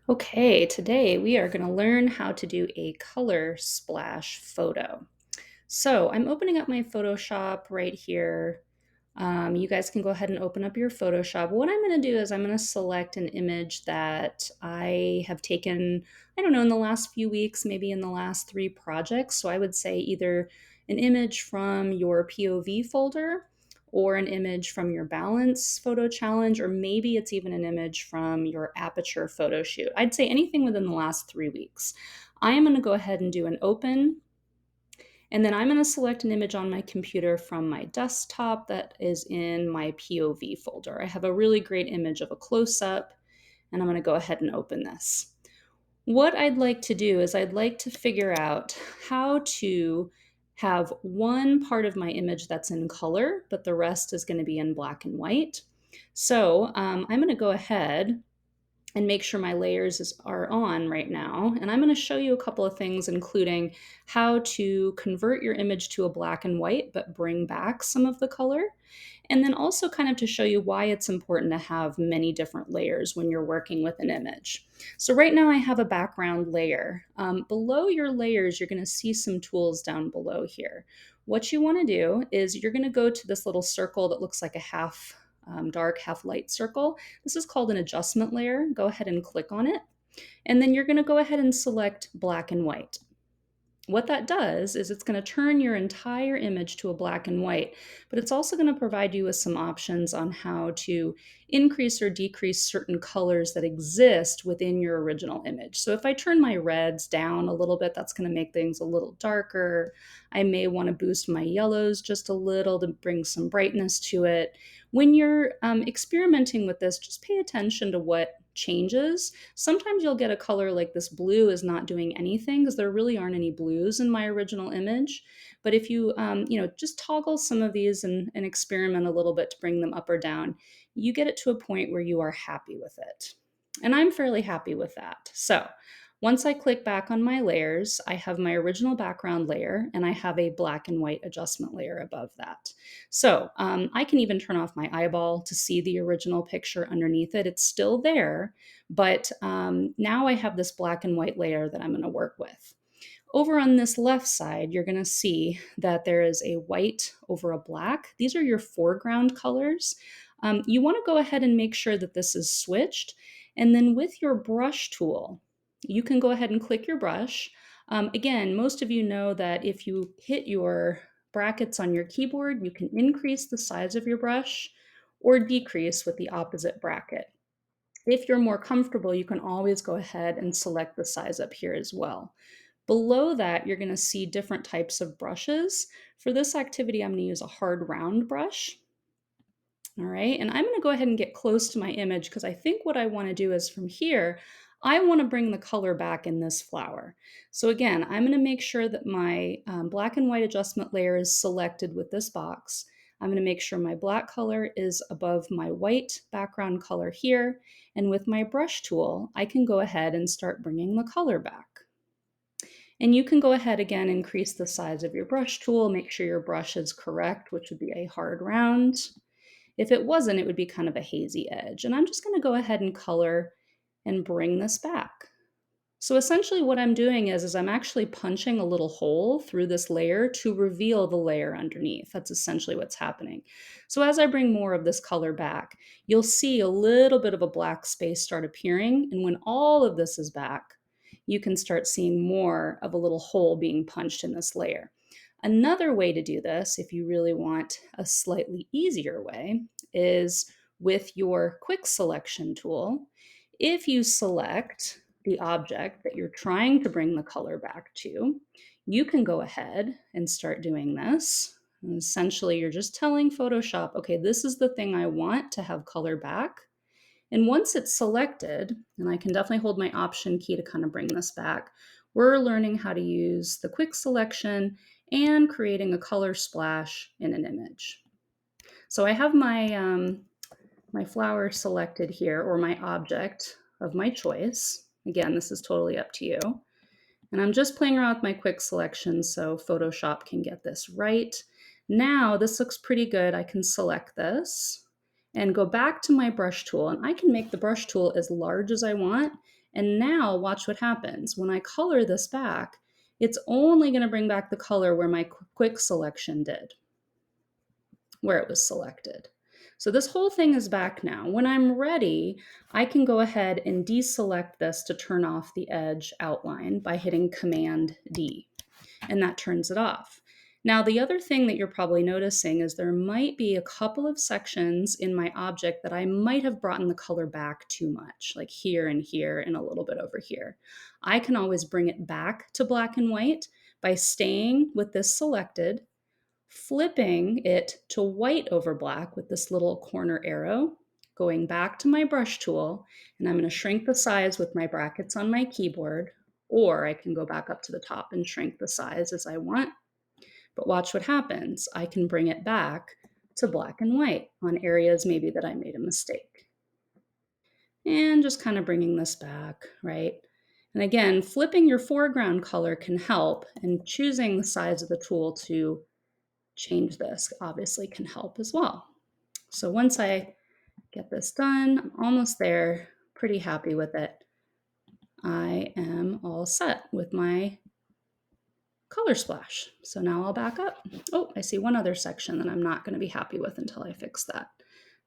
Okay, today we are going to learn how to do a color splash photo. So I'm opening up my Photoshop right here. You guys can go ahead and open up your Photoshop. What I'm going to do is I'm going to select an image that I have taken, I don't know, in the last few weeks, maybe in the last 3 projects. So I would say either an image from your POV folder or an image from your Balance photo challenge, or maybe it's even an image from your Aperture photo shoot. I'd say anything within the last 3 weeks. I am going to go ahead and do an open, and then I'm going to select an image on my computer from my desktop that is in my POV folder. I have a really great image of a close-up, and I'm going to go ahead and open this. What I'd like to do is I'd like to figure out how to have one part of my image that's in color, but the rest is going to be in black and white. So I'm going to go ahead and make sure my are on right now. And I'm going to show you a couple of things, including how to convert your image to a black and white, but bring back some of the color. And then also kind of to show you why it's important to have many different layers when you're working with an image. So right now I have a background layer. Below your layers, you're going to see some tools down below here. What you want to do is you're going to go to this little circle that looks like a half dark, half light circle. This is called an adjustment layer. Go ahead and click on it. And then you're going to go ahead and select black and white. What that does is it's going to turn your entire image to a black and white, but it's also going to provide you with some options on how to increase or decrease certain colors that exist within your original image. So if I turn my reds down a little bit, that's going to make things a little darker. I may want to boost my yellows just a little to bring some brightness to it. When you're experimenting with this, just pay attention to what changes. Sometimes you'll get a color like this blue is not doing anything because there really aren't any blues in my original image. But if you, just toggle some of these and experiment a little bit to bring them up or down, you get it to a point where you are happy with it. And I'm fairly happy with that. So once I click back on my layers, I have my original background layer and I have a black and white adjustment layer above that. So I can even turn off my eyeball to see the original picture underneath it. It's still there, but now I have this black and white layer that I'm going to work with. Over on this left side, you're going to see that there is a white over a black. These are your foreground colors. You want to go ahead and make sure that this is switched. And then with your brush tool, you can go ahead and click your brush. Again, most of you know that if you hit your brackets on your keyboard, you can increase the size of your brush or decrease with the opposite bracket. If you're more comfortable, you can always go ahead and select the size up here as well. Below that, you're going to see different types of brushes. For this activity, I'm going to use a hard round brush. All right, and I'm going to go ahead and get close to my image because I think what I want to do is from here, I want to bring the color back in this flower. So again, I'm going to make sure that my black and white adjustment layer is selected with this box. I'm going to make sure my black color is above my white background color here. And with my brush tool, I can go ahead and start bringing the color back. And you can go ahead again, increase the size of your brush tool, make sure your brush is correct, which would be a hard round. If it wasn't, it would be kind of a hazy edge. And I'm just going to go ahead and color and bring this back. So essentially what I'm doing is I'm actually punching a little hole through this layer to reveal the layer underneath. That's essentially what's happening. So as I bring more of this color back, you'll see a little bit of a black space start appearing. And when all of this is back, you can start seeing more of a little hole being punched in this layer. Another way to do this, if you really want a slightly easier way, is with your quick selection tool. If you select the object that you're trying to bring the color back to, you can go ahead and start doing this. And essentially, you're just telling Photoshop, okay, this is the thing I want to have color back. And once it's selected, and I can definitely hold my Option key to kind of bring this back, we're learning how to use the quick selection and creating a color splash in an image. So I have my flower selected here, or my object of my choice. Again, this is totally up to you. And I'm just playing around with my quick selection so Photoshop can get this right. Now this looks pretty good. I can select this and go back to my brush tool, and I can make the brush tool as large as I want And now watch what happens. When I color this back, it's only going to bring back the color where my quick selection did, where it was selected. So this whole thing is back now. When I'm ready, I can go ahead and deselect this to turn off the edge outline by hitting Command D, and that turns it off. Now, the other thing that you're probably noticing is there might be a couple of sections in my object that I might have brought in the color back too much, like here and a little bit over here. I can always bring it back to black and white by staying with this selected, flipping it to white over black with this little corner arrow, going back to my brush tool, and I'm going to shrink the size with my brackets on my keyboard, or I can go back up to the top and shrink the size as I want. But watch what happens. I can bring it back to black and white on areas maybe that I made a mistake. And just kind of bringing this back, right? And again, flipping your foreground color can help, and choosing the size of the tool to change this obviously can help as well. So once I get this done, I'm almost there, pretty happy with it. I am all set with my color splash. So now I'll back up. Oh, I see one other section that I'm not going to be happy with until I fix that.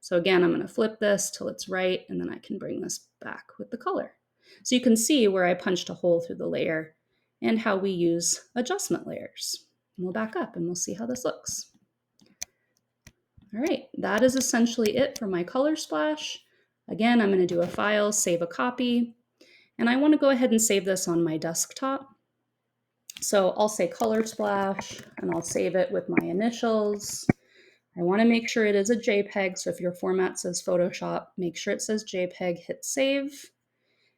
So again, I'm going to flip this till it's right, and then I can bring this back with the color. So you can see where I punched a hole through the layer and how we use adjustment layers. And we'll back up and we'll see how this looks. All right, that is essentially it for my color splash. Again, I'm going to do a file, save a copy, and I want to go ahead and save this on my desktop. So I'll say color splash, and I'll save it with my initials. I want to make sure it is a JPEG, so if your format says Photoshop, make sure it says JPEG, hit save,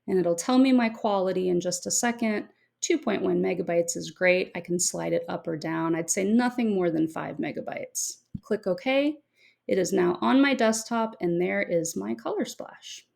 and it'll tell me my quality in just a second. 2.1 megabytes is great. I can slide it up or down. I'd say nothing more than 5 megabytes. Click OK. It is now on my desktop, and there is my color splash.